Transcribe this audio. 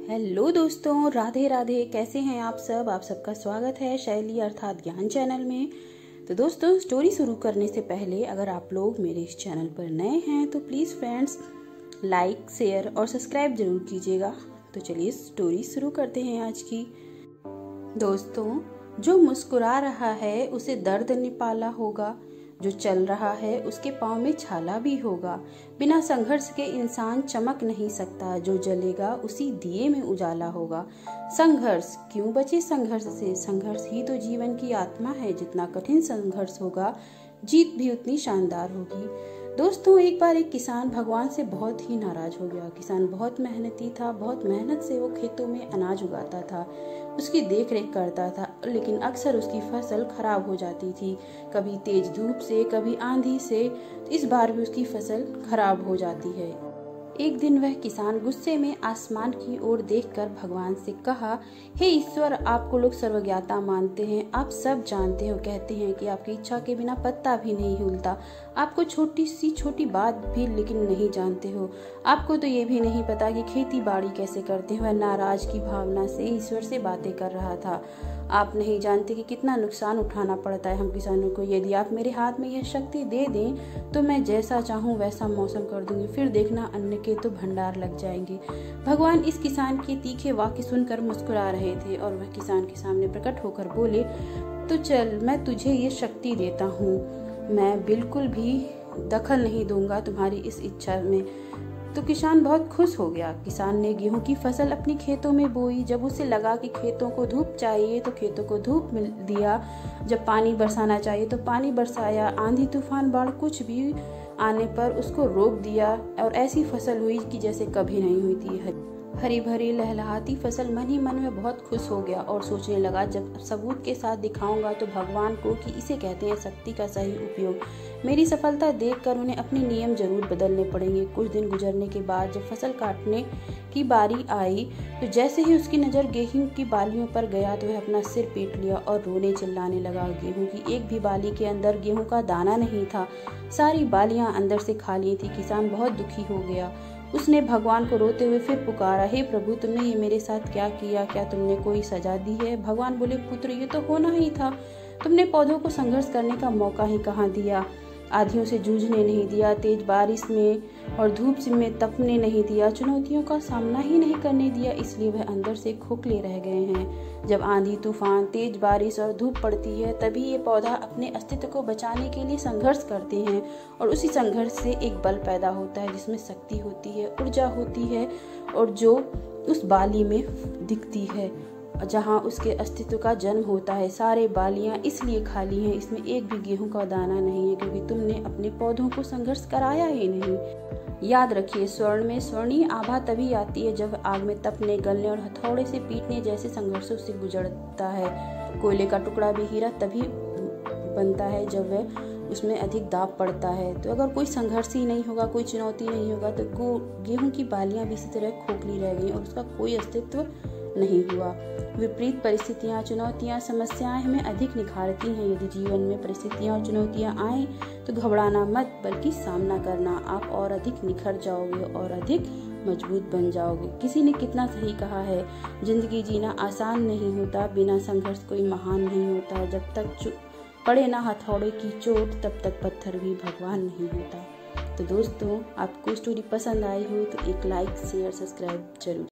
Hello दोस्तों, राधे राधे। कैसे हैं आप सबका स्वागत है शैली अर्थात ज्ञान चैनल में। तो दोस्तों, स्टोरी शुरू करने से पहले अगर आप लोग मेरे इस चैनल पर नए हैं तो प्लीज़ फ्रेंड्स लाइक, शेयर और सब्सक्राइब जरूर कीजिएगा। तो चलिए स्टोरी शुरू करते हैं आज की। दोस्तों, जो मुस्कुरा रहा है उसे दर्द निपाला होगा, जो चल रहा है उसके पाँव में छाला भी होगा। बिना संघर्ष के इंसान चमक नहीं सकता, जो जलेगा उसी दिए में उजाला होगा। संघर्ष क्यों बचे संघर्ष से, संघर्ष ही तो जीवन की आत्मा है। जितना कठिन संघर्ष होगा जीत भी उतनी शानदार होगी। दोस्तों, एक बार एक किसान भगवान से बहुत ही नाराज हो गया। किसान बहुत मेहनती था, बहुत मेहनत से वो खेतों में अनाज उगाता था, उसकी देख रेख करता था, लेकिन अक्सर उसकी फसल खराब हो जाती थी, कभी तेज धूप से, कभी आंधी से। इस बार भी उसकी फसल खराब हो जाती है। एक दिन वह किसान गुस्से में आसमान की ओर देखकर भगवान से कहा, हे ईश्वर, आपको लोग सर्वज्ञाता मानते हैं, आप सब जानते हो, कहते हैं कि आपकी इच्छा के बिना पत्ता भी नहीं हिलता। आपको छोटी सी छोटी बात भी लेकिन नहीं जानते हो। आपको तो ये भी नहीं पता कि खेती बाड़ी कैसे करते हैं। वह नाराज की भावना से ईश्वर से बातें कर रहा था। आप नहीं जानते कि कितना नुकसान उठाना पड़ता है हम किसानों को। यदि आप मेरे हाथ में यह शक्ति दे दें तो मैं जैसा चाहूँ वैसा मौसम कर दूंगी, फिर देखना अन्न के तो भंडार लग जाएंगे। भगवान इस किसान के तीखे वाक्य सुनकर मुस्कुरा रहे थे और वह किसान के सामने प्रकट होकर बोले, तो चल, मैं तुझे ये शक्ति देता हूँ, मैं बिल्कुल भी दखल नहीं दूंगा तुम्हारी इस इच्छा में। तो किसान बहुत खुश हो गया। किसान ने गेहूं की फसल अपने खेतों में बोई। जब उसे लगा कि खेतों को धूप चाहिए तो खेतों को धूप मिल दिया, जब पानी बरसाना चाहिए तो पानी बरसाया, आंधी तूफान बाढ़ कुछ भी आने पर उसको रोक दिया और ऐसी फसल हुई कि जैसे कभी नहीं हुई थी। हरी भरी लहलहाती फसल मन ही मन में बहुत खुश हो गया और सोचने लगा, जब सबूत के साथ दिखाऊंगा तो भगवान को कि इसे कहते हैं शक्ति का सही उपयोग। मेरी सफलता देखकर उन्हें अपने नियम जरूर बदलने पड़ेंगे। कुछ दिन गुजरने के बाद जब फसल काटने की बारी आई तो जैसे ही उसकी नज़र गेहूं की बालियों पर गया तो वह अपना सिर पीट लिया और रोने चिल्लाने लगा। गेहूं की एक भी बाली के अंदर गेहूं का दाना नहीं था, सारी बालियां अंदर से खाली थी। किसान बहुत दुखी हो गया। उसने भगवान को रोते हुए फिर पुकारा, हे प्रभु, तुमने ये मेरे साथ क्या किया? क्या तुमने कोई सजा दी है? भगवान बोले, पुत्र, ये तो होना ही था। तुमने पौधों को संघर्ष करने का मौका ही कहाँ दिया, आंधियों से जूझने नहीं दिया, तेज बारिश में और धूप में तपने नहीं दिया, चुनौतियों का सामना ही नहीं करने दिया, इसलिए वह अंदर से खोखले रह गए हैं। जब आंधी तूफान, तेज बारिश और धूप पड़ती है तभी ये पौधा अपने अस्तित्व को बचाने के लिए संघर्ष करते हैं और उसी संघर्ष से एक बल पैदा होता है जिसमें शक्ति होती है, ऊर्जा होती है और जो उस बाली में दिखती है, जहाँ उसके अस्तित्व का जन्म होता है। सारे बालियाँ इसलिए खाली हैं, इसमें एक भी गेहूं का दाना नहीं है, क्योंकि तुमने अपने पौधों को संघर्ष कराया ही नहीं। याद रखिए, स्वर्ण में स्वर्णीय आभा तभी आती है जब आग में तपने, गलने और हथौड़े से पीटने जैसे संघर्षों से गुजरता है। कोयले का टुकड़ा भी हीरा तभी बनता है जब वह उसमें अधिक दाब पड़ता है। तो अगर कोई संघर्ष ही नहीं होगा, कोई चुनौती नहीं होगा तो गेहूं की बालियां भी इसी तरह खोखली रह गई और उसका कोई अस्तित्व नहीं हुआ। विपरीत परिस्थितियाँ, चुनौतियाँ, समस्याएं हमें अधिक निखारती हैं। यदि जीवन में परिस्थितियाँ और चुनौतियाँ आएं तो घबराना मत, बल्कि सामना करना। आप और अधिक निखर जाओगे और अधिक मजबूत बन जाओगे। किसी ने कितना सही कहा है, जिंदगी जीना आसान नहीं होता, बिना संघर्ष कोई महान नहीं होता। जब तक पड़े ना हथौड़े की चोट तब तक पत्थर भी भगवान नहीं होता। तो दोस्तों, आपको स्टोरी पसंद आई हो तो एक लाइक, शेयर, सब्सक्राइब जरूर।